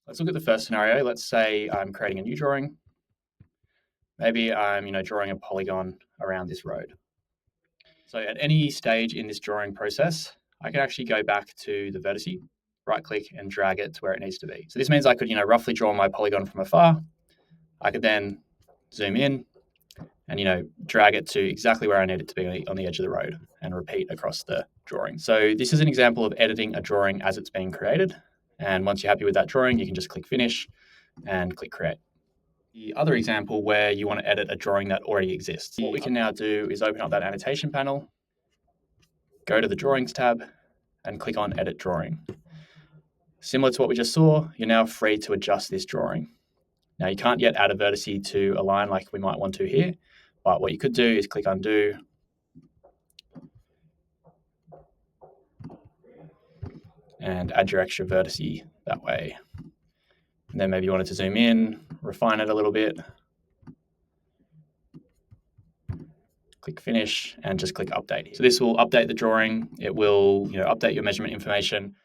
Let's look at the first scenario. Let's say I'm creating a new drawing. Maybe I'm drawing a polygon around this road. So at any stage in this drawing process, I can actually go back to the vertice, right click and drag it to where it needs to be. So this means I could roughly draw my polygon from afar. I could then zoom in and drag it to exactly where I need it to be on the edge of the road and repeat across the drawing. So this is an example of editing a drawing as it's being created. And once you're happy with that drawing, you can just click Finish and click Create. The other example where you want to edit a drawing that already exists. What we can now do is open up that annotation panel, go to the Drawings tab, and click on Edit Drawing. Similar to what we just saw, you're now free to adjust this drawing. Now you can't yet add a vertice to a line like we might want to here, but what you could do is click Undo, and add your extra vertice that way. And then maybe you wanted to zoom in, refine it a little bit, click Finish, and just click Update. So this will update the drawing. It will update your measurement information.